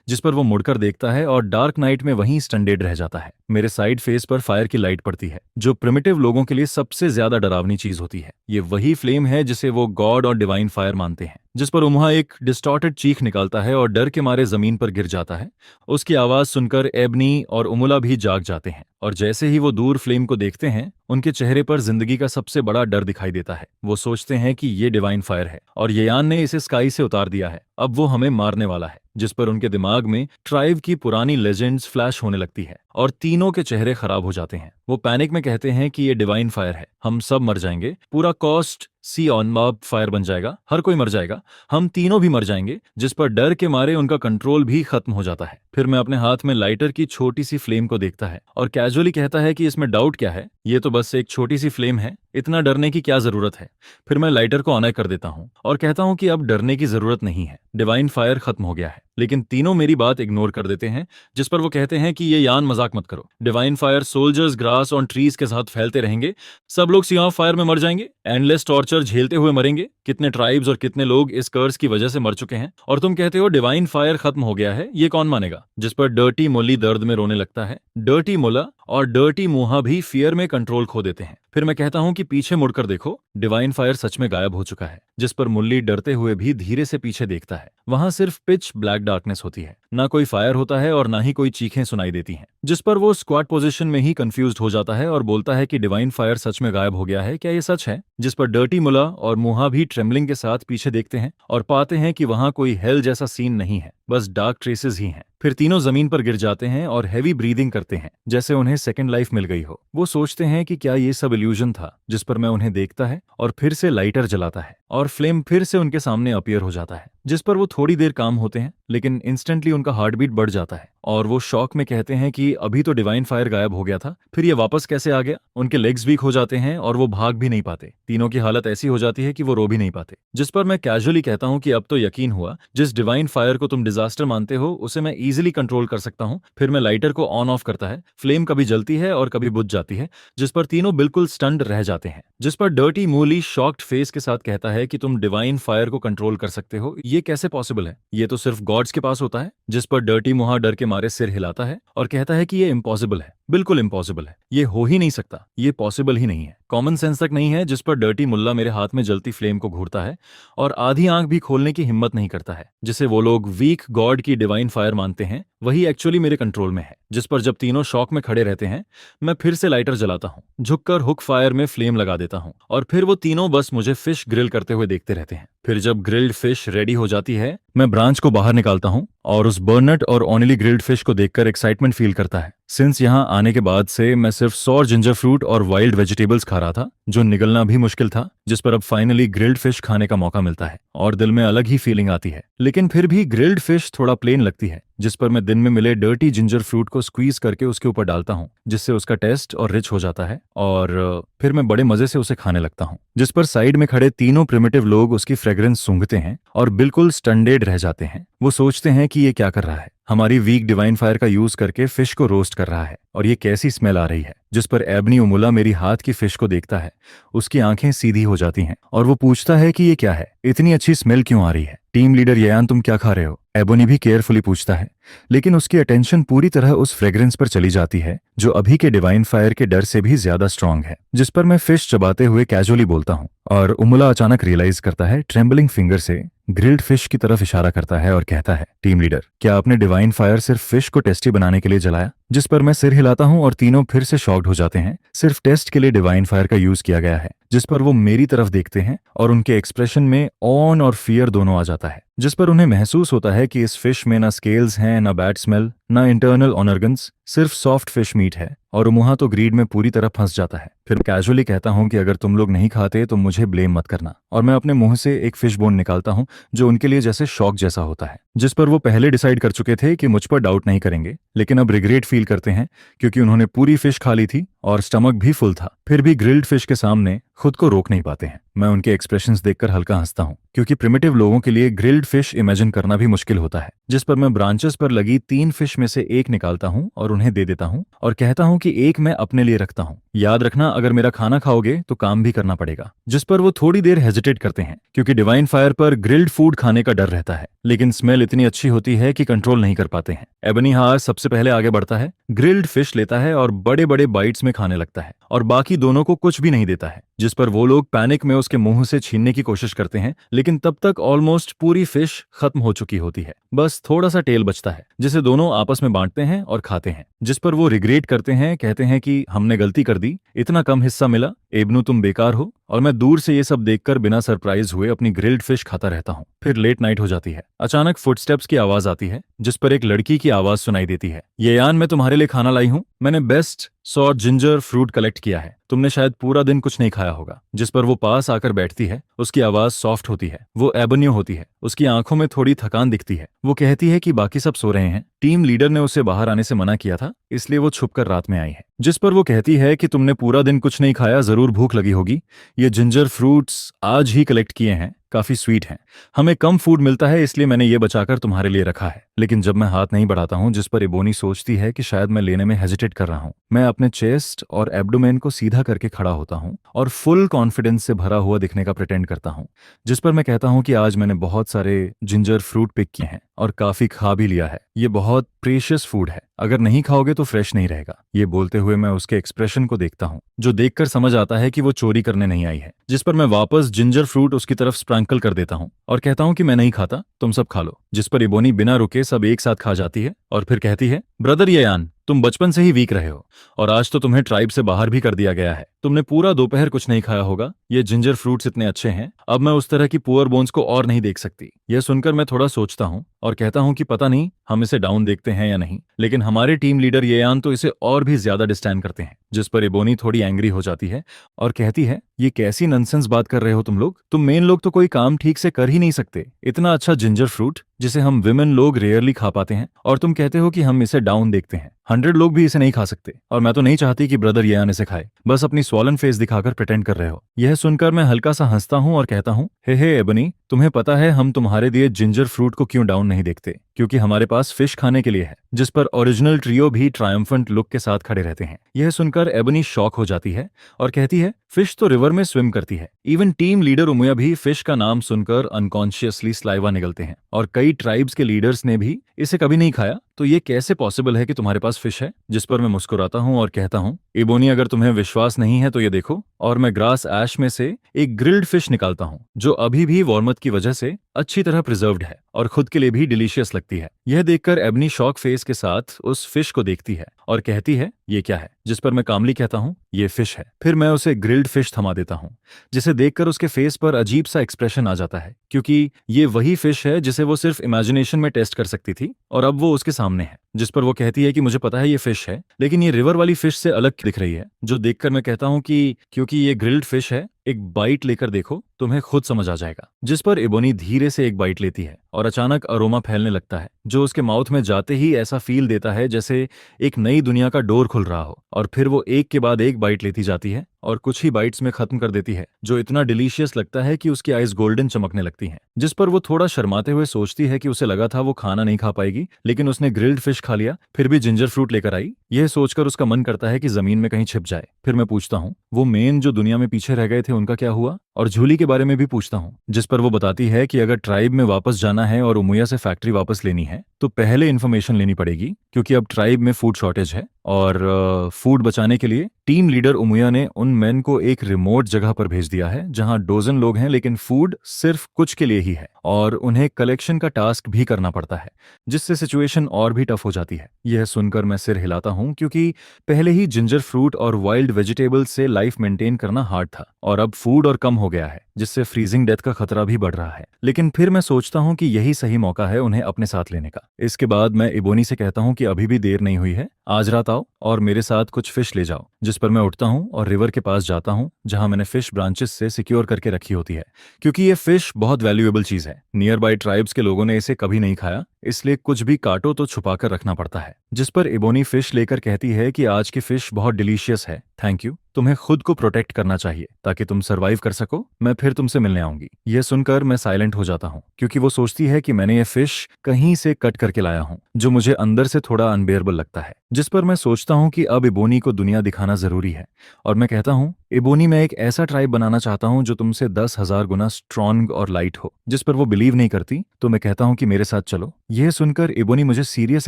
जिस पर वो मुड़कर देखता है और डार्क नाइट में वहीं स्टंडेड रह जाता है। मेरे साइड फेस पर फायर की लाइट पड़ती है, जो प्रिमिटिव लोगों के लिए सबसे ज्यादा डरावनी चीज होती है। ये वही फ्लेम है जिसे वो गॉड और डिवाइन फायर मानते हैं। जिस पर उम्हा एक डिस्टॉर्टेड चीख निकालता है और डर के मारे जमीन पर गिर जाता है। उसकी आवाज सुनकर एबनी और उमुला भी जाग जाते हैं, और जैसे ही वो दूर फ्लेम को देखते हैं, उनके चेहरे पर जिंदगी का सबसे बड़ा डर दिखाई देता है। वो सोचते हैं कि ये डिवाइन फायर है और येयान ने इसे स्काई से उतार दिया है, अब वो हमें मारने वाला है। जिस पर उनके दिमाग में ट्राइब की पुरानी लेजेंड्स फ्लैश होने लगती है और तीनों के चेहरे खराब हो जाते हैं। वो पैनिक में कहते हैं कि ये डिवाइन फायर है, हम सब मर जाएंगे, पूरा कॉस्ट सी ऑन मॉब फायर बन जाएगा, हर कोई मर जाएगा, हम तीनों भी मर जाएंगे। जिस पर डर के मारे उनका कंट्रोल भी खत्म हो जाता है। फिर मैं अपने हाथ में लाइटर की छोटी सी फ्लेम को देखता है और कैजुअली कहता है कि इसमें डाउट क्या है, ये तो बस एक छोटी सी फ्लेम है, इतना डरने की क्या जरूरत है। फिर मैं लाइटर को ऑन कर देता हूँ और कहता हूँ कि अब डरने की जरूरत नहीं है, डिवाइन फायर खत्म हो गया है। लेकिन तीनों मेरी बात इग्नोर कर देते हैं, जिस पर वो कहते हैं कि ये यान मजाक मत करो, डिवाइन फायर सोल्जर्स ग्रास और ट्रीज के साथ फैलते रहेंगे, सब लोग सी ऑफ फायर में मर जाएंगे, एंडलेस टॉर्चर झेलते हुए मरेंगे। कितने ट्राइब्स और कितने लोग इस कर्स की वजह से मर चुके हैं, और तुम कहते हो डिवाइन फायर खत्म हो गया है, ये कौन मानेगा। जिस पर डर्टी मोली दर्द में रोने लगता है। डर्टी मोला और डर्टी मुहा भी फियर में कंट्रोल खो देते हैं। फिर मैं कहता हूं कि पीछे मुड़कर देखो, डिवाइन फायर सच में गायब हो चुका है। जिस पर मुल्ली डरते हुए भी धीरे से पीछे देखता है। वहां सिर्फ पिच ब्लैक डार्कनेस होती है, ना कोई फायर होता है और ना ही कोई चीखें सुनाई देती हैं। जिस पर वो स्क्वाट पोजीशन में ही कंफ्यूज्ड हो जाता है और बोलता है कि डिवाइन फायर सच में गायब हो गया है, क्या ये सच है। जिस पर डर्टी मुला और मुहा भी ट्रेमलिंग के साथ पीछे देखते हैं और पाते हैं कि वहां कोई हेल जैसा सीन नहीं है, बस डार्क ट्रेसेस ही हैं। फिर तीनों जमीन पर गिर जाते हैं और हैवी ब्रीदिंग करते हैं, जैसे उन्हें सेकंड लाइफ मिल गई हो। वो सोचते हैं कि क्या ये सब इल्यूजन था। जिस पर मैं उन्हें देखता है और फिर से लाइटर जलाता है और फ्लेम फिर से उनके सामने अपीयर हो जाता है। जिस पर वो थोड़ी देर काम होते हैं, लेकिन इंस्टेंटली उनका हार्ट बीट बढ़ जाता है और वो शॉक में कहते हैं कि अभी तो डिवाइन फायर गायब हो गया था, फिर ये वापस कैसे आ गया। उनके लेग्स वीक हो जाते हैं और वो भाग भी नहीं पाते। तीनों की हालत ऐसी हो जाती है कि वो रो भी नहीं पाते। जिस पर मैं कैजुअली कहता हूं कि अब तो यकीन हुआ, जिस डिवाइन फायर को तुम डिजास्टर मानते हो उसे मैं इजीली कंट्रोल कर सकता हूं। फिर मैं लाइटर को ऑन ऑफ करता है, फ्लेम कभी जलती है और कभी बुझ जाती है। जिस पर तीनों बिल्कुल स्टन्ड रह जाते हैं। जिस पर डर्टी मूली शॉक्ड फेस के साथ कहता है कि तुम डिवाइन फायर को कंट्रोल कर सकते हो, ये कैसे पॉसिबल है, ये तो सिर्फ गॉड्स के पास होता है। जिस पर डर्टी मुहा डर के मारे सिर हिलाता है और कहता है कि ये इम्पॉसिबल है, बिल्कुल इम्पॉसिबल है, ये हो ही नहीं सकता, ये पॉसिबल ही नहीं है, कॉमन सेंस तक नहीं है। जिस पर डर्टी मुल्ला मेरे हाथ में जलती फ्लेम को घूरता है और आधी आंख भी खोलने की हिम्मत नहीं करता है। जिसे वो लोग वीक गॉड की डिवाइन फायर मानते हैं, वही एक्चुअली मेरे कंट्रोल में है। जिस पर जब तीनों शॉक में खड़े रहते हैं, मैं फिर से लाइटर जलाता हूँ, झुककर हुक फायर में फ्लेम लगा देता हूँ और फिर वो तीनों बस मुझे फिश ग्रिल करते हुए देखते रहते हैं। फिर जब ग्रिल्ड फिश रेडी हो जाती है, मैं ब्रांच को बाहर निकालता हूँ और उस बर्नट और ऑनिली ग्रिल्ड फिश को देखकर एक्साइटमेंट फील करता है। सिंस यहाँ आने के बाद से मैं सिर्फ सॉर जिंजर फ्रूट और वाइल्ड वेजिटेबल्स खा रहा था, जो निगलना भी मुश्किल था। जिस पर अब फाइनली ग्रिल्ड फिश खाने का मौका मिलता है और दिल में अलग ही फीलिंग आती है। लेकिन फिर भी ग्रिल्ड फिश थोड़ा प्लेन लगती है। जिस पर मैं दिन में मिले डर्टी जिंजर फ्रूट को स्क्वीज करके उसके ऊपर डालता हूँ, जिससे उसका टेस्ट और रिच हो जाता है और फिर मैं बड़े मजे से उसे खाने लगता हूँ। जिस पर साइड में खड़े तीनों प्रिमिटिव लोग उसकी फ्रेग्रेंस सूंघते हैं और बिल्कुल स्टंडेड रह जाते हैं। वो सोचते हैं कि ये क्या कर रहा है, हमारी वीक डिवाइन फायर का यूज करके फिश को रोस्ट कर रहा है और ये कैसी स्मेल आ रही है। जिस पर एबनी उमुला मेरी हाथ की फिश को देखता है, उसकी आंखें सीधी हो जाती हैं और वो पूछता है कि ये क्या है, इतनी अच्छी स्मेल क्यों आ रही है। टीम लीडर येयान, तुम क्या खा रहे हो, एबोनी भी केयरफुली पूछता है। लेकिन उसकी अटेंशन पूरी तरह उस फ्रेग्रेंस पर चली जाती है, जो अभी के डिवाइन फायर के डर से भी ज्यादा स्ट्रांग है। जिस पर मैं फिश चबाते हुए कैजुअली बोलता हूँ और उमुला अचानक रियलाइज करता है, ट्रेम्बलिंग फिंगर से ग्रिल्ड फिश की तरफ इशारा करता है और कहता है, टीम लीडर, क्या आपने डिवाइन फायर सिर्फ फिश को टेस्टी बनाने के लिए जलाया। जिस पर मैं सिर हिलाता हूं और तीनों फिर से शॉक्ड हो जाते हैं। सिर्फ टेस्ट के लिए डिवाइन फायर का यूज किया गया है। जिस पर वो मेरी तरफ देखते हैं और उनके एक्सप्रेशन में ऑन और फियर दोनों आ जाता है। जिस पर उन्हें महसूस होता है कि इस फिश में ना स्केल्स हैं, ना बैड स्मेल, ना इंटरनल ऑर्गन्स, सिर्फ सॉफ्ट फिश मीट है। और मुहा तो ग्रीड में पूरी तरह फंस जाता है। फिर कैजुअली कहता हूं कि अगर तुम लोग नहीं खाते तो मुझे ब्लेम मत करना, और मैं अपने मुंह से एक फिश बोन निकालता हूं जो उनके लिए जैसे शॉक जैसा होता है। जिस पर वो पहले डिसाइड कर चुके थे कि मुझ पर डाउट नहीं करेंगे, लेकिन अब रिग्रेट फील करते हैं क्योंकि उन्होंने पूरी फिश खा ली थी और स्टमक भी फुल था। फिर भी ग्रिल्ड फिश के सामने खुद को रोक नहीं पाते हैं। मैं उनके एक्सप्रेशंस देखकर हल्का हंसता हूं, क्योंकि प्रिमिटिव लोगों के लिए ग्रिल्ड फिश इमेजिन करना भी मुश्किल होता है। जिस पर मैं ब्रांचेस पर लगी 3 फिश में से एक निकालता हूँ और उन्हें दे देता हूँ और कहता हूँ कि एक मैं अपने लिए रखता हूँ। याद रखना, अगर मेरा खाना खाओगे तो काम भी करना पड़ेगा। जिस पर वो थोड़ी देर हेजिटेट करते हैं क्योंकि डिवाइन फायर पर ग्रिल्ड फूड खाने का डर रहता है, लेकिन स्मेल इतनी अच्छी होती है कि कंट्रोल नहीं कर पाते हैं। एबनी हार सबसे पहले आगे बढ़ता है, ग्रिल्ड फिश लेता है और बड़े बड़े बाइट्स में खाने लगता है और बाकी दोनों को कुछ भी नहीं देता है। जिस पर वो लोग पैनिक में उसके मुंह से छीनने की कोशिश करते हैं, लेकिन तब तक ऑलमोस्ट पूरी फिश खत्म हो चुकी होती है। बस थोड़ा सा टेल बचता है जिसे दोनों आपस में बांटते हैं और खाते हैं। जिस पर वो रिग्रेट करते हैं, कहते हैं कि हमने गलती कर दी, इतना कम हिस्सा मिला, एबनू तुम बेकार हो। और मैं दूर से ये सब देखकर बिना सरप्राइज हुए अपनी ग्रिल्ड फिश खाता रहता हूँ। फिर लेट नाइट हो जाती है। अचानक फुटस्टेप्स की आवाज आती है जिस पर एक लड़की की आवाज सुनाई देती है। ये यान, मैं तुम्हारे लिए खाना लाई हूँ। मैंने best saw ginger fruit collect किया है। तुमने शायद पूरा दिन कुछ नहीं खाया होगा। जिस पर वो पास आकर बैठती है। उसकी आवाज सॉफ्ट होती है। वो एबन्यू होती है। उसकी आंखों में थोड़ी थकान दिखती है। वो कहती है कि बाकी सब सो रहे हैं, टीम लीडर ने उसे बाहर आने से मना किया था, इसलिए वो छुपकर रात में आई है। जिस पर वो कहती है कि तुमने पूरा दिन कुछ नहीं खाया, जरूर भूख लगी होगी। ये जिंजर फ्रूट्स आज ही कलेक्ट किए हैं, काफी स्वीट हैं। हमें कम फूड मिलता है, इसलिए मैंने ये बचाकर तुम्हारे लिए रखा है। लेकिन जब मैं हाथ नहीं बढ़ाता हूँ, जिस पर इबोनी सोचती है कि शायद मैं लेने में हेजिटेट कर रहा हूँ, मैं अपने चेस्ट और एब्डोमेन को सीधा करके खड़ा होता हूँ और फुल कॉन्फिडेंस से भरा हुआ दिखने का प्रिटेंड करता हूँ। जिस पर मैं कहता हूँ कि आज मैंने बहुत सारे जिंजर फ्रूट पिक किए हैं और काफी खा भी लिया है। ये बहुत प्रेशियस फूड है, अगर नहीं खाओगे तो फ्रेश नहीं रहेगा। ये बोलते हुए मैं उसके एक्सप्रेशन को देखता हूँ, जो देखकर समझ आता है कि वो चोरी करने नहीं आई है। जिस पर मैं वापस जिंजर फ्रूट उसकी तरफ स्प्रैंकल कर देता हूँ और कहता हूँ कि मैं नहीं खाता, तुम सब खा लो। जिस पर इबोनी बिना रुके सब एक साथ खा जाती है और फिर कहती है, ब्रदर यान, तुम बचपन से ही वीक रहे हो और आज तो तुम्हें ट्राइब से बाहर भी कर दिया गया है। तुमने पूरा दोपहर कुछ नहीं खाया होगा। ये जिंजर फ्रूट्स इतने अच्छे हैं, अब मैं उस तरह की पुअर बोन्स को और नहीं देख सकती। यह सुनकर मैं थोड़ा सोचता हूँ और कहता हूँ कि पता नहीं हम इसे डाउन देखते हैं या नहीं, लेकिन हमारे टीम लीडर येयान तो इसे और भी ज्यादा डिस्टैंड करते हैं। जिस पर इबोनी थोड़ी एंग्री हो जाती है और कहती है, ये कैसी नॉनसेंस बात कर रहे हो तुम लोग? तुम मेन लोग तो कोई काम ठीक से कर ही नहीं सकते। इतना अच्छा जिंजर फ्रूट जिसे हम विमेन लोग रेयरली खा पाते हैं, और तुम कहते हो कि हम इसे डाउन देखते हैं। 100 लोग भी इसे नहीं खा सकते, और मैं तो नहीं चाहती कि ब्रदर येयान इसे खाए। बस अपनी स्वॉलन फेस दिखाकर प्रिटेंड कर रहे हो। यह सुनकर मैं हल्का सा हंसता हूँ और कहता हूँ, हे एबनी, तुम्हें पता है हम तुम्हारे दिए जिंजर फ्रूट को क्यों डाउन नहीं देखते? क्योंकि हमारे पास फिश खाने के लिए है। जिस पर ओरिजिनल ट्रियो भी ट्रायम्फेंट लुक के साथ खड़े रहते हैं। यह सुनकर एबनी शॉक हो जाती है और कहती है, फिश तो रिवर में स्विम करती है। इवन टीम लीडर उमुया भी फिश का नाम सुनकर अनकॉन्शियसली स्लाइवा निगलते हैं, और कई ट्राइब्स के लीडर्स ने भी इसे कभी नहीं खाया। तो ये कैसे पॉसिबल है कि तुम्हारे पास फिश है? जिस पर मैं मुस्कुराता हूँ और कहता हूँ, इबोनी, अगर तुम्हें विश्वास नहीं है तो ये देखो। और मैं ग्रास ऐश में से एक ग्रिल्ड फिश निकालता हूँ जो अभी भी वार्मथ की वजह से अच्छी तरह प्रिजर्व्ड है और खुद के लिए भी डिलीशियस लगती है। यह देखकर एबनी शॉक फेस के साथ उस फिश को देखती है और कहती है, ये क्या है? जिस पर मैं कामली कहता हूँ, ये फिश है। फिर मैं उसे ग्रिल्ड फिश थमा देता हूँ, जिसे देखकर उसके फेस पर अजीब सा एक्सप्रेशन आ जाता है, क्योंकि ये वही फिश है जिसे वो सिर्फ इमेजिनेशन में टेस्ट कर सकती थी और अब वो उसके सामने है। जिस पर वो कहती है कि मुझे पता है ये फिश है, लेकिन ये रिवर वाली फिश से अलग दिख रही है। जो देखकर मैं कहता हूँ कि क्योंकि ये ग्रिल्ड फिश है, एक बाइट लेकर देखो, तुम्हें खुद समझ आ जाएगा। जिस पर इबोनी धीरे से एक बाइट लेती है और अचानक अरोमा फैलने लगता है, जो उसके माउथ में जाते ही ऐसा फील देता है जैसे एक नई दुनिया का डोर खुल रहा हो। और फिर वो एक के बाद एक बाइट लेती जाती है और कुछ ही बाइट्स में खत्म कर देती है, जो इतना डिलीशियस लगता है कि उसकी आइज गोल्डन चमकने लगती हैं। जिस पर वो थोड़ा शर्माते हुए सोचती है कि उसे लगा था वो खाना नहीं खा पाएगी, लेकिन उसने ग्रिल्ड फिश खा लिया, फिर भी जिंजर फ्रूट लेकर आई। यह सोचकर उसका मन करता है कि जमीन में कहीं छिप जाए। फिर मैं पूछता हूँ, वो मेन जो दुनिया में पीछे रह गए थे उनका क्या हुआ? और झूली के बारे में भी पूछता हूँ। जिस पर वो बताती है कि अगर ट्राइब में वापस जाना है और उमुया से फैक्ट्री वापस लेनी है तो पहले इन्फॉर्मेशन लेनी पड़ेगी, क्योंकि अब ट्राइब में फूड शॉर्टेज है और फूड बचाने के लिए टीम लीडर उमुया ने उन मेन को एक रिमोट जगह पर भेज दिया है जहां डोजन लोग हैं, लेकिन फूड सिर्फ कुछ के लिए ही है और उन्हें कलेक्शन का टास्क भी करना पड़ता है, जिससे सिचुएशन और भी टफ हो जाती है। यह सुनकर मैं सिर हिलाता हूं, क्योंकि पहले ही जिंजर फ्रूट और वाइल्ड वेजिटेबल्स से लाइफ मेंटेन करना हार्ड था और अब फूड और कम हो गया है, जिससे फ्रीजिंग डेथ का खतरा भी बढ़ रहा है। लेकिन फिर मैं सोचता हूं कि यही सही मौका है उन्हें अपने साथ लेने का। इसके बाद मैं इबोनी से कहता हूं कि अभी भी देर नहीं हुई है, आज रात आओ और मेरे साथ कुछ फिश ले जाओ। जिस पर मैं उठता हूं और रिवर के पास जाता हूं जहां मैंने फिश ब्रांचेस से सिक्योर करके रखी होती है, क्योंकि ये फिश बहुत वैल्यूएबल चीज है। नियर बाय ट्राइब्स के लोगों ने इसे कभी नहीं खाया, इसलिए कुछ भी काटो तो छुपा कर रखना पड़ता है। जिस पर इबोनी फिश लेकर कहती है कि आज की फिश बहुत डिलीशियस है, थैंक यू, तुम्हें खुद को प्रोटेक्ट करना चाहिए ताकि तुम सरवाइव कर सको, मैं फिर तुमसे मिलने आऊंगी। यह सुनकर मैं साइलेंट हो जाता हूँ क्योंकि वो सोचती है कि मैंने ये फिश कहीं से कट करके लाया हूँ, जो मुझे अंदर से थोड़ा अनबेयरेबल लगता है। जिस पर मैं सोचता हूँ कि अब इबोनी को दुनिया दिखाना जरूरी है, और मैं कहता हूँ इबोनी, मैं एक ऐसा ट्राइब बनाना चाहता हूँ जो तुमसे 10,000 गुना स्ट्रांग और लाइट हो। जिस पर वो बिलीव नहीं करती, तो मैं कहता हूँ कि मेरे साथ चलो। यह सुनकर इबोनी मुझे सीरियस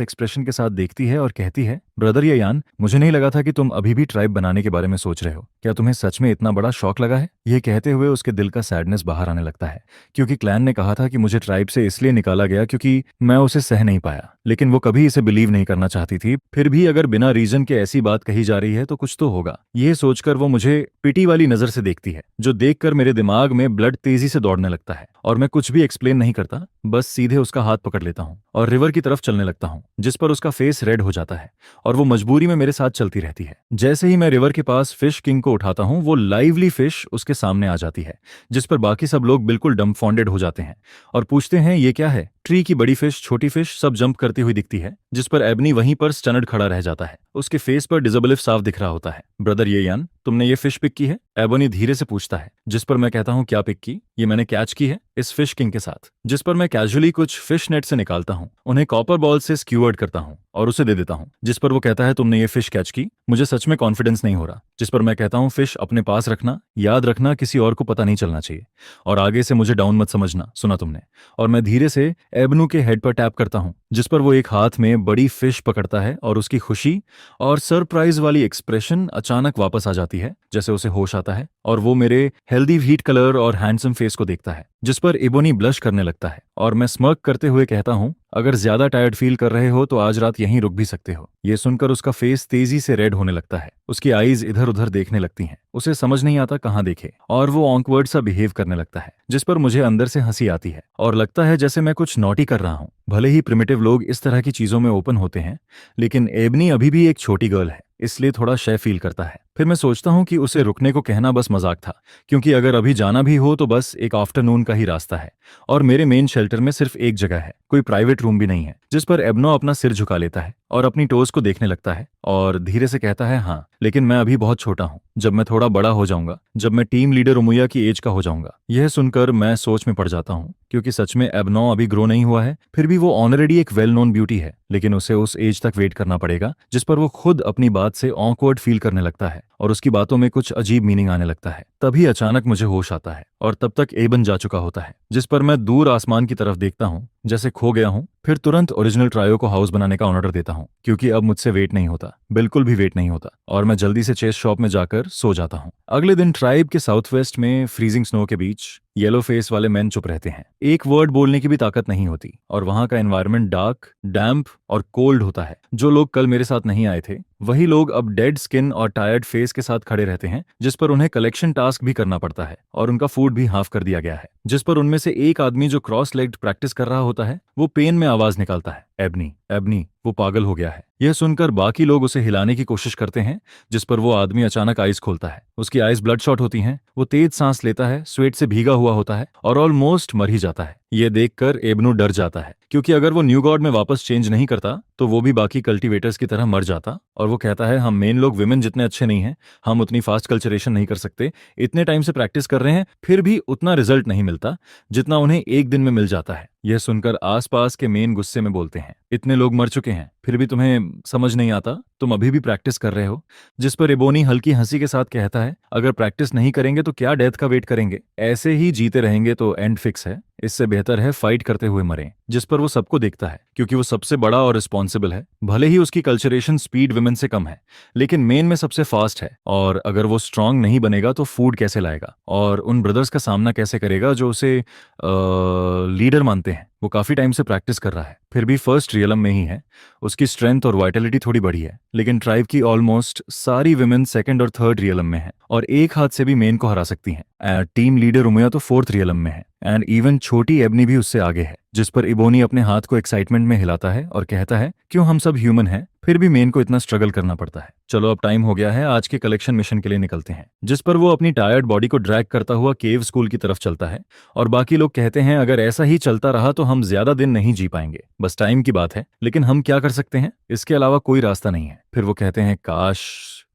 एक्सप्रेशन के साथ देखती है और कहती है, ब्रदर यान, मुझे नहीं लगा था कि तुम अभी भी ट्राइब बनाने के बारे में सोच रहे हो। क्या तुम्हें सच में इतना बड़ा शौक लगा है? यह कहते हुए उसके दिल का सैडनेस बाहर आने लगता है, क्योंकि क्लैन ने कहा था कि मुझे ट्राइब से इसलिए निकाला गया क्योंकि मैं उसे सह नहीं पाया, लेकिन वो कभी इसे बिलीव नहीं करना चाहती थी। फिर भी अगर बिना रीजन के ऐसी बात कही जा रही है तो कुछ तो होगा। यह सोचकर वो मुझे पिटी वाली नजर से देखती है, जो देखकर मेरे दिमाग में ब्लड तेजी से दौड़ने लगता है, और मैं कुछ भी एक्सप्लेन नहीं करता, बस सीधे उसका हाथ पकड़ लेता हूँ और रिवर की तरफ चलने लगता हूँ, जिस पर उसका फेस रेड हो जाता है और वो मजबूरी में मेरे साथ चलती रहती है। जैसे ही मैं रिवर के पास फिश किंग को उठाता हूँ, वो लाइवली फिश उसके सामने आ जाती है, जिस पर बाकी सब लोग बिल्कुल डम्फॉन्डेड हो जाते हैं और पूछते हैं ये क्या है। ट्री की बड़ी फिश, छोटी फिश सब जंप करती हुई दिखती है, जिस पर एबनी वहीं पर स्टनड खड़ा रह जाता है। उसके फेस पर डिसेबिलिटी साफ दिख रहा होता है। ब्रदर यान, तुमने ये फिश पिक की है? एबनी धीरे से पूछता है, जिस पर मैं कहता हूँ क्या पिक की? ये मैंने कैच की है इस फिश किंग के साथ। जिस पर मैं कैजुअली कुछ फिश नेट से निकालता हूँ, उन्हें कॉपर बॉल से स्क्यूअर्ड करता हूँ और उसे दे देता हूँ। जिस पर वो कहता है, तुमने ये फिश कैच की? मुझे सच में कॉन्फिडेंस नहीं हो रहा। जिस पर मैं कहता हूँ, फिश अपने पास रखना, याद रखना किसी और को पता नहीं चलना चाहिए, और आगे से मुझे डाउन मत समझना, सुना तुमने? और मैं धीरे से एबनू के हेड पर टैप करता हूँ, जिस पर वो एक हाथ में बड़ी फिश पकड़ता है और उसकी खुशी और सरप्राइज वाली एक्सप्रेशन अचानक वापस आ जाती है, जैसे उसे होश आता है, और वो मेरे हेल्दी व्हीट कलर और हैंडसम फेस को देखता है। जिस पर इबोनी ब्लश करने लगता है और मैं स्मर्क करते हुए कहता हूँ, अगर ज्यादा टायर्ड फील कर रहे हो तो आज रात यहीं रुक भी सकते हो। ये सुनकर उसका फेस तेजी से रेड होने लगता है, उसकी आईज इधर उधर देखने लगती हैं, उसे समझ नहीं आता कहाँ देखे, और वो ऑकवर्ड सा बिहेव करने लगता है, जिस पर मुझे अंदर से हंसी आती है और लगता है जैसे मैं कुछ नॉटी कर रहा हूँ। भले ही प्रिमिटिव लोग इस तरह की चीजों में ओपन होते हैं, लेकिन एबनी अभी भी एक छोटी गर्ल है, इसलिए थोड़ा शय फील करता है। फिर मैं सोचता हूँ कि उसे रुकने को कहना बस मजाक था, क्योंकि अगर अभी जाना भी हो तो बस एक आफ्टरनून का ही रास्ता है, और मेरे मेन शेल्टर में सिर्फ एक जगह है, कोई प्राइवेट रूम भी नहीं है। जिस पर एबनो अपना सिर झुका लेता है और अपनी टोज को देखने लगता है और धीरे से कहता है, हाँ, लेकिन मैं अभी बहुत छोटा हूँ। जब मैं थोड़ा बड़ा हो जाऊंगा, जब मैं टीम लीडर उमुया की एज का हो जाऊंगा। यह सुनकर मैं सोच में पड़ जाता हूँ, क्योंकि सच में एबनो अभी ग्रो नहीं हुआ है, फिर भी वो ऑलरेडी एक वेल नोन ब्यूटी है, लेकिन उसे उस एज तक वेट करना पड़ेगा। जिस पर वो खुद अपनी बात से ऑकवर्ड फील करने लगता है और उसकी बातों में कुछ अजीब मीनिंग आने लगता है। तभी अचानक मुझे होश आता है और तब तक एबन जा चुका होता है। जिस पर मैं दूर आसमान की तरफ देखता हूँ, जैसे खो गया हूँ। फिर तुरंत ओरिजिनल ट्रायो को हाउस बनाने का ऑर्डर देता हूँ, क्योंकि अब मुझसे वेट नहीं होता, बिल्कुल भी वेट नहीं होता, और मैं जल्दी से चेस शॉप में जाकर सो जाता हूँ। अगले दिन ट्राइब के साउथ वेस्ट में फ्रीजिंग स्नो के बीच येलो फेस वाले मैन चुप रहते हैं, एक वर्ड बोलने की भी ताकत नहीं होती, और वहां का एनवायरनमेंट डार्क, डैम्प और कोल्ड होता है। जो लोग कल मेरे साथ नहीं आए थे, वही लोग अब डेड स्किन और टायर्ड फेस के साथ खड़े रहते हैं, जिस पर उन्हें कलेक्शन टास्क भी करना पड़ता है, और उनका फूड भी हाफ कर दिया गया है। जिस पर उनमें से एक आदमी जो क्रॉस लेग्ड प्रैक्टिस कर रहा होता है, वो पेन में आवाज निकालता है, एबनी, एबनी, वो पागल हो गया है। यह सुनकर बाकी लोग उसे हिलाने की कोशिश करते हैं, जिस पर वो आदमी अचानक आइज खोलता है। उसकी आइज ब्लड शॉट होती हैं, वो तेज सांस लेता है, स्वेट से भीगा हुआ होता है और ऑलमोस्ट मर ही जाता है। यह देखकर एबनू डर जाता है, क्योंकि अगर वो न्यू गॉड में वापस चेंज नहीं करता तो वो भी बाकी कल्टीवेटर्स की तरह मर जाता, और वो कहता है, हम मेन लोग विमेन जितने अच्छे नहीं हैं, हम उतनी फास्ट कल्चरेशन नहीं कर सकते, इतने टाइम से प्रैक्टिस कर रहे हैं, फिर भी उतना रिजल्ट नहीं मिलता जितना उन्हें एक दिन में मिल जाता है। यह सुनकर आसपास के मेन गुस्से में बोलते हैं, इतने लोग मर चुके हैं, फिर भी तुम्हें समझ नहीं आता, तुम अभी भी प्रैक्टिस कर रहे हो? जिस पर एबोनी हल्की हंसी के साथ कहता है, अगर प्रैक्टिस नहीं करेंगे तो क्या डेथ का वेट करेंगे? ऐसे ही जीते रहेंगे तो एंड फिक्स है, इससे बेहतर है फाइट करते हुए मरें। जिस पर वो सबको देखता है, क्योंकि वो सबसे बड़ा और रिस्पॉन्सिबल है। भले ही उसकी कल्चरेशन स्पीड विमेन से कम है, लेकिन मेन में सबसे फास्ट है, और अगर वो स्ट्रांग नहीं बनेगा तो फूड कैसे लाएगा और उन ब्रदर्स का सामना कैसे करेगा जो उसे लीडर मानते हैं? वो काफी टाइम से प्रैक्टिस कर रहा है, फिर भी फर्स्ट रियलम में ही है। उसकी स्ट्रेंथ और वाइटलिटी थोड़ी बढ़ी है, लेकिन ट्राइब की ऑलमोस्ट सारी विमेन सेकंड और थर्ड रियलम में है, और एक हाथ से भी मेन को हरा सकती हैं। टीम लीडर उमया तो फोर्थ रियलम में है, एंड इवन छोटी एबनी भी उससे आगे है। जिस पर इबोनी अपने हाथ को एक्साइटमेंट में हिलाता है और कहता है, क्यों हम सब ह्यूमन हैं, फिर भी मेन को इतना स्ट्रगल करना पड़ता है। चलो अब टाइम हो गया है, आज के कलेक्शन मिशन के लिए निकलते हैं। जिस पर वो अपनी टायर्ड बॉडी को ड्रैग करता हुआ केव स्कूल की तरफ चलता है, और बाकी लोग कहते हैं, अगर ऐसा ही चलता रहा तो हम ज्यादा दिन नहीं जी पाएंगे, बस टाइम की बात है, लेकिन हम क्या कर सकते हैं, इसके अलावा कोई रास्ता नहीं है। फिर वो कहते हैं, काश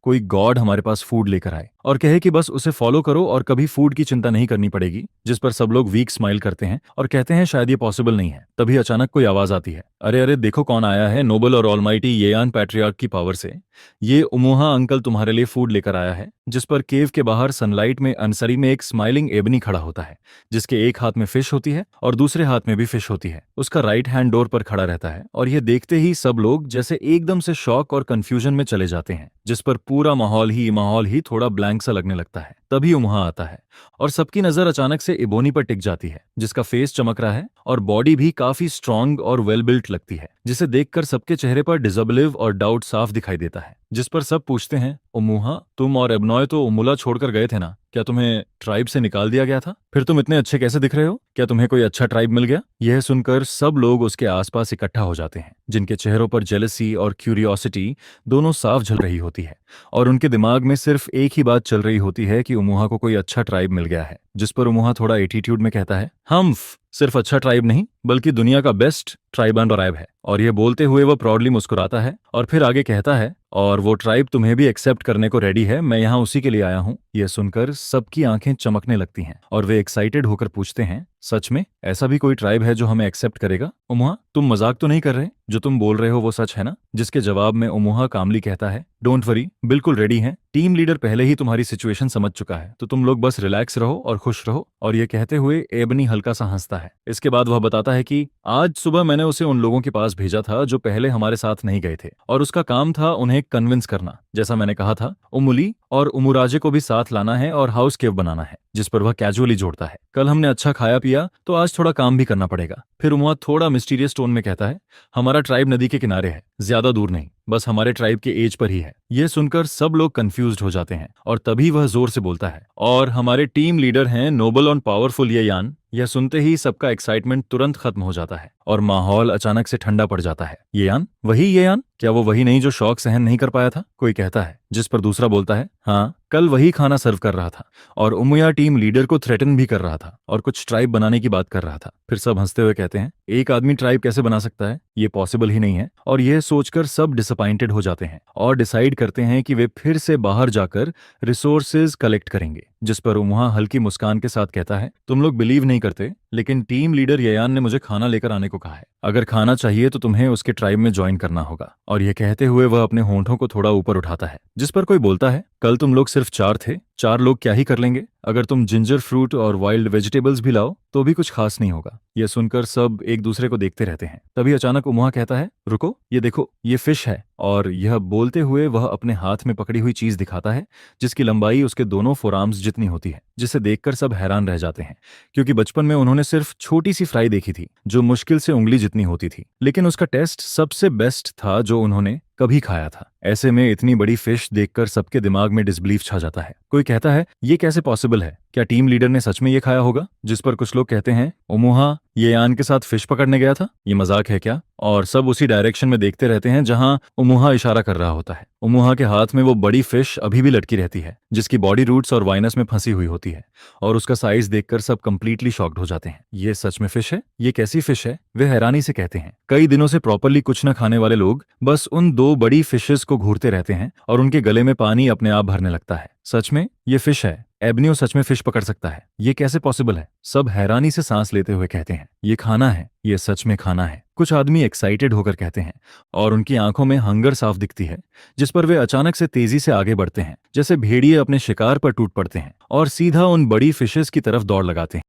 कोई गॉड हमारे पास फूड लेकर आए और कहे कि बस उसे फॉलो करो और कभी फूड की चिंता नहीं करनी पड़ेगी, जिस पर सब लोग वीक स्माइल करते हैं और कहते हैं शायद ये पॉसिबल नहीं है। तभी अचानक कोई आवाज आती है, अरे अरे देखो कौन आया है, नोबल और ऑलमाइटी येयान पैट्रियार्क की पावर से। ये उमुहा अंकल तुम्हारे लिए फूड लेकर आया है। जिस पर केव के बाहर सनलाइट में अनसरी में एक स्माइलिंग एबनी खड़ा होता है, जिसके एक हाथ में फिश होती है और दूसरे हाथ में भी फिश होती है। उसका राइट हैंड डोर पर खड़ा रहता है और यह देखते ही सब लोग जैसे एकदम से शॉक और कंफ्यूजन में चले जाते हैं, जिस पर पूरा माहौल ही थोड़ा ब्लैंक सा लगने लगता है। तभी उमुहा आता है और सबकी नजर अचानक से इबोनी पर टिक जाती है, जिसका फेस चमक रहा है और बॉडी भी काफी स्ट्रांग और वेल बिल्ट लगती है, जिसे देखकर सबके चेहरे पर डिसबिलीव और डाउट साफ दिखाई देता है। जिस पर सब पूछते हैं, उमुहा तुम और एबनॉय तो उमुला छोड़कर गए थे ना, क्या तुम्हें ट्राइब से निकाल दिया गया था? फिर तुम इतने अच्छे कैसे दिख रहे हो? क्या तुम्हें कोई अच्छा ट्राइब मिल गया? यह सुनकर सब लोग उसके आसपास इकट्ठा हो जाते हैं, जिनके चेहरों पर जेलसी और क्यूरियोसिटी दोनों साफ झल रही होती है और उनके दिमाग में सिर्फ एक ही बात चल रही होती है कि उमुहा को कोई अच्छा ट्राइब मिल गया है। जिस पर उमुहा थोड़ा एटीट्यूड में कहता है, हम सिर्फ अच्छा ट्राइब नहीं बल्कि दुनिया का बेस्ट ट्राइब एंड ट्राइब है। और यह बोलते हुए वह प्राउडली मुस्कुराता है और फिर आगे कहता है, और वो ट्राइब तुम्हें भी एक्सेप्ट करने को रेडी है, मैं यहाँ उसी के लिए आया हूँ। यह सुनकर सबकी आंखें चमकने लगती हैं और वे एक्साइटेड होकर पूछते हैं, सच में ऐसा भी कोई ट्राइब है जो हमें एक्सेप्ट करेगा? उमुहा तुम मजाक तो नहीं कर रहे? जो तुम बोल रहे हो वो सच है ना? जिसके जवाब में उमुहा कामली कहता है, डोंट वरी, बिल्कुल रेडी हैं। टीम लीडर पहले ही तुम्हारी सिचुएशन समझ चुका है, तो तुम लोग बस रिलैक्स रहो और खुश रहो। और ये कहते हुए एबनी हल्का सा हंसता है। इसके बाद वह बताता है कि आज सुबह मैंने उसे उन लोगों के पास भेजा था जो पहले हमारे साथ नहीं गए थे, और उसका काम था उन्हें कन्विंस करना। जैसा मैंने कहा था, उमुली और उमुराजे को भी साथ लाना है और हाउस केव बनाना है। जिस पर वह कैजुअली जोड़ता है, कल हमने अच्छा खाया पिया तो आज थोड़ा काम भी करना पड़ेगा। फिर उमुआ थोड़ा मिस्टीरियस टोन में कहता है, हमारा ट्राइब नदी के किनारे है, ज्यादा दूर नहीं, बस हमारे ट्राइब के एज पर ही है। यह सुनकर सब लोग कंफ्यूज्ड हो जाते हैं और तभी वह जोर से बोलता है, और हमारे टीम लीडर हैं नोबल और पावरफुल ये यान। यह सुनते ही सबका एक्साइटमेंट तुरंत खत्म हो जाता है और माहौल अचानक से ठंडा पड़ जाता है। ये यान, वही ये यान? क्या वो वही नहीं जो शौक सहन नहीं कर पाया था? कोई कहता है, जिस पर दूसरा बोलता है, हाँ, कल वही खाना सर्व कर रहा था और उमुया टीम लीडर को थ्रेटन भी कर रहा था और कुछ ट्राइब बनाने की बात कर रहा था। फिर सब हंसते हुए कहते हैं, एक आदमी ट्राइब कैसे बना सकता है? ये पॉसिबल ही नहीं है। और यह सोचकर सब डिसअपॉइंटेड हो जाते हैं और डिसाइड करते हैं कि वे फिर से बाहर जाकर रिसोर्सेज कलेक्ट करेंगे। जिस पर उमुहा हल्की मुस्कान के साथ कहता है, तुम लोग बिलीव नहीं करते, लेकिन टीम लीडर येयान ने मुझे खाना लेकर आने को कहा है। अगर खाना चाहिए तो तुम्हें उसके ट्राइब में ज्वाइन करना होगा। और यह कहते हुए वह अपने होंठों को थोड़ा ऊपर उठाता है। जिस पर कोई बोलता है, कल तुम लोग सिर्फ 4 थे, 4 लोग क्या ही कर लेंगे? अगर तुम जिंजर फ्रूट और वाइल्ड वेजिटेबल्स भी लाओ तो भी कुछ खास नहीं होगा। यह सुनकर सब एक दूसरे को देखते रहते हैं। तभी अचानक उमुहा कहता है, रुको, ये देखो, ये फिश है। और यह बोलते हुए वह अपने हाथ में पकड़ी हुई चीज दिखाता है, जिसकी लंबाई उसके दोनों फोरआर्म्स जितनी होती है, जिसे देखकर सब हैरान रह जाते हैं, क्योंकि बचपन में उन्होंने सिर्फ छोटी सी फ्राई देखी थी जो मुश्किल से उंगली जितनी होती थी, लेकिन उसका टेस्ट सबसे बेस्ट था जो उन्होंने कभी खाया था। ऐसे में इतनी बड़ी फिश देखकर सबके दिमाग में डिसबिलीफ छा जाता है। कोई कहता है, ये कैसे पॉसिबल है? क्या टीम लीडर ने सच में ये खाया होगा? जिस पर कुछ लोग कहते हैं, उमुहा ये यान के साथ फिश पकड़ने गया था, ये मजाक है क्या? और सब उसी डायरेक्शन में देखते रहते हैं जहां उमुहा इशारा कर रहा होता है। उमुहा के हाथ में वो बड़ी फिश अभी भी लटकी रहती है, जिसकी बॉडी रूट्स और वाइनस में फंसी हुई होती है, और उसका साइज देखकर सब कंप्लीटली शॉक्ड हो जाते हैं। ये सच में फिश है? ये कैसी फिश है? वे हैरानी से कहते हैं। कई दिनों से प्रॉपरली कुछ न खाने वाले लोग बस उन 2 बड़ी फिशेस को घूरते रहते हैं और उनके गले में पानी अपने आप भरने लगता है। सच में ये फिश है? एबनियो सच में फिश पकड़ सकता है? ये कैसे पॉसिबल है? सब हैरानी से सांस लेते हुए कहते हैं, ये खाना है, ये सच में खाना है। कुछ आदमी एक्साइटेड होकर कहते हैं और उनकी आंखों में हंगर साफ दिखती है, जिस पर वे अचानक से तेजी से आगे बढ़ते हैं, जैसे भेड़िए अपने शिकार पर टूट पड़ते हैं और सीधा उन बड़ी फिशेस की तरफ दौड़ लगाते हैं।